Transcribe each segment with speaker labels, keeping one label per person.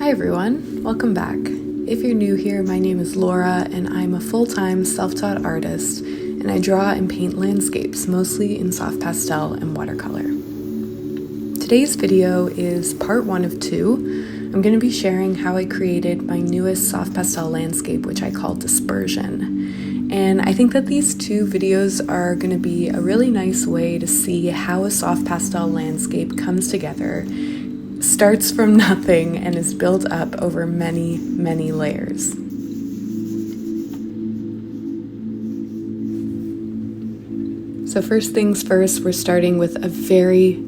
Speaker 1: Hi everyone, welcome back. If you're new here, my name is Laura and I'm a full-time self-taught artist and I draw and paint landscapes, mostly in soft pastel and watercolor. Today's video is part 1 of 2. I'm going to be sharing how I created my newest soft pastel landscape, which I call Dispersion. And I think that these 2 videos are going to be a really nice way to see how a soft pastel landscape comes together, starts from nothing, and is built up over many, many layers. So first things first, we're starting with a very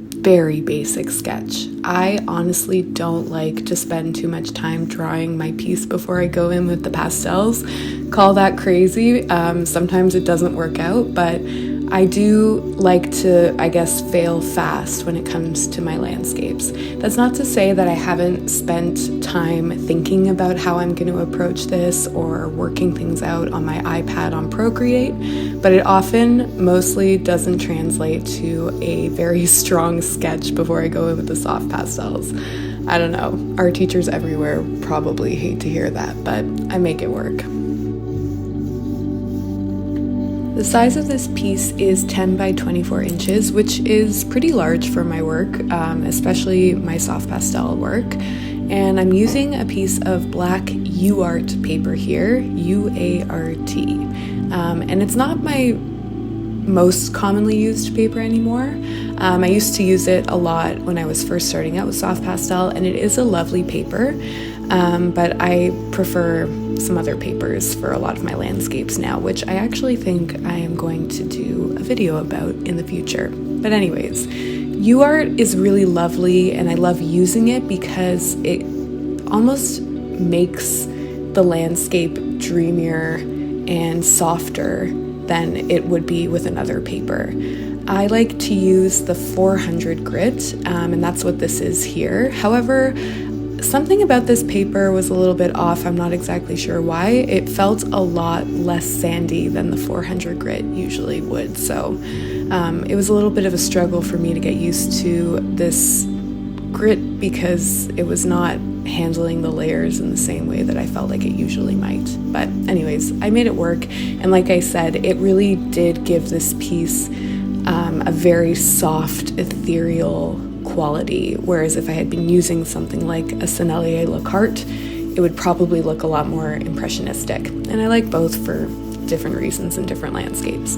Speaker 1: basic sketch. I honestly don't like to spend too much time drawing my piece before I go in with the pastels. Call that crazy. Sometimes it doesn't work out, but I do like to, fail fast when it comes to my landscapes. That's not to say that I haven't spent time thinking about how I'm going to approach this or working things out on my iPad on Procreate, but it often mostly doesn't translate to a very strong sketch before I go in with the soft pastels. I don't know, art teachers everywhere probably hate to hear that, but I make it work. The size of this piece is 10 by 24 inches, which is pretty large for my work, especially my soft pastel work. And I'm using a piece of black UArt paper here, UART. And it's not my most commonly used paper anymore. I used to use it a lot when I was first starting out with soft pastel, and it is a lovely paper, but I prefer some other papers for a lot of my landscapes now, which I actually think I am going to do a video about in the future. But anyways, UArt is really lovely and I love using it because it almost makes the landscape dreamier and softer than it would be with another paper. I like to use the 400 grit, and that's what this is here. However, something about this paper was a little bit off. I'm not exactly sure why. It felt a lot less sandy than the 400 grit usually would. So it was a little bit of a struggle for me to get used to this grit because it was not handling the layers in the same way that I felt like it usually might. But anyways, I made it work. And like I said, it really did give this piece a very soft, ethereal quality, whereas if I had been using something like a Sennelier La Carte, it would probably look a lot more impressionistic. And I like both for different reasons in different landscapes.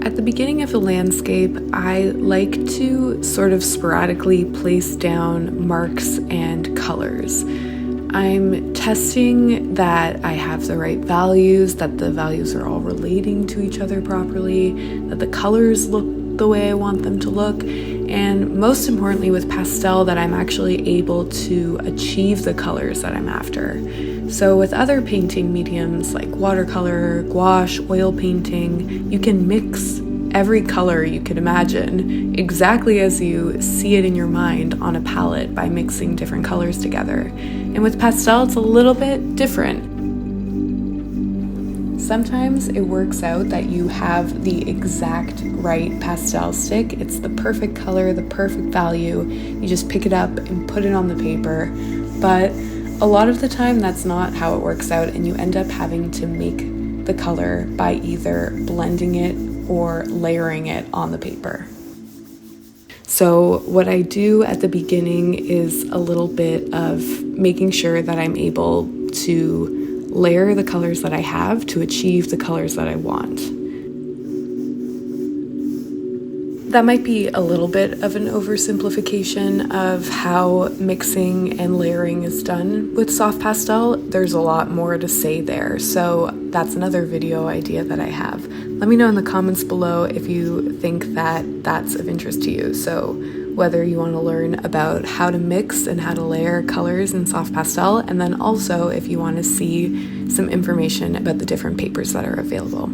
Speaker 1: At the beginning of a landscape, I like to sort of sporadically place down marks and colors. I'm testing that I have the right values, that the values are all relating to each other properly, that the colors look the way I want them to look, and most importantly with pastel, that I'm actually able to achieve the colors that I'm after. So with other painting mediums like watercolor, gouache, oil painting, you can mix every color you could imagine exactly as you see it in your mind on a palette by mixing different colors together. And with pastel, it's a little bit different. Sometimes it works out that you have the exact right pastel stick. It's the perfect color, the perfect value. You just pick it up and put it on the paper. But a lot of the time, that's not how it works out, and you end up having to make the color by either blending it or layering it on the paper. So what I do at the beginning is a little bit of making sure that I'm able to layer the colors that I have to achieve the colors that I want. That might be a little bit of an oversimplification of how mixing and layering is done with soft pastel. There's a lot more to say there, so that's another video idea that I have. Let me know in the comments below if you think that that's of interest to you. So whether you want to learn about how to mix and how to layer colors in soft pastel, and then also if you want to see some information about the different papers that are available.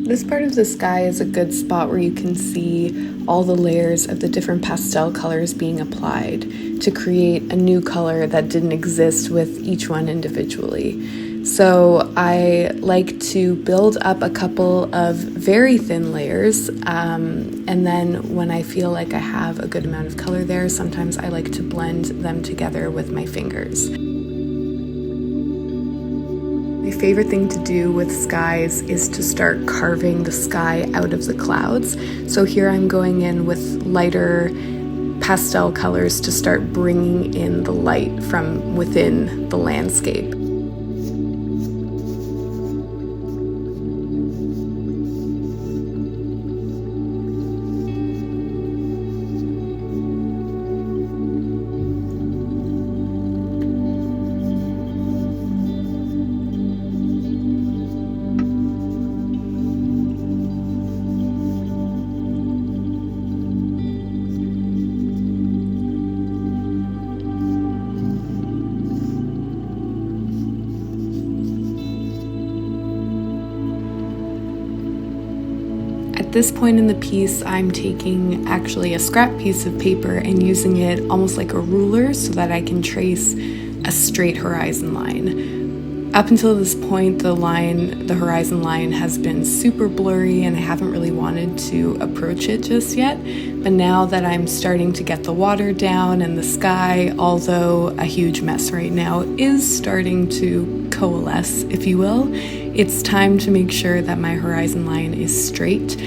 Speaker 1: This part of the sky is a good spot where you can see all the layers of the different pastel colors being applied to create a new color that didn't exist with each one individually. So I like to build up a couple of very thin layers, and then when I feel like I have a good amount of color there, sometimes I like to blend them together with my fingers. My favorite thing to do with skies is to start carving the sky out of the clouds. So here I'm going in with lighter pastel colors to start bringing in the light from within the landscape. At this point in the piece, I'm taking actually a scrap piece of paper and using it almost like a ruler so that I can trace a straight horizon line. Up until this point, the horizon line has been super blurry and I haven't really wanted to approach it just yet. But now that I'm starting to get the water down and the sky, although a huge mess right now, is starting to coalesce, if you will, it's time to make sure that my horizon line is straight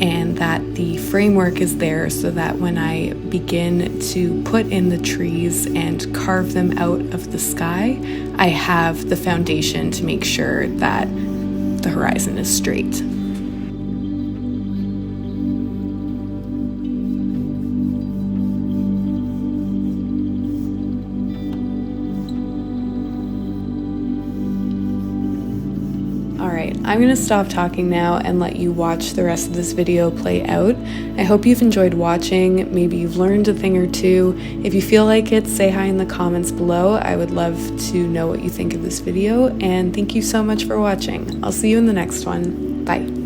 Speaker 1: and that the framework is there so that when I begin to put in the trees and carve them out of the sky, I have the foundation to make sure that the horizon is straight. Alright, I'm going to stop talking now and let you watch the rest of this video play out. I hope you've enjoyed watching, maybe you've learned a thing or two. If you feel like it, say hi in the comments below. I would love to know what you think of this video, and thank you so much for watching. I'll see you in the next one. Bye.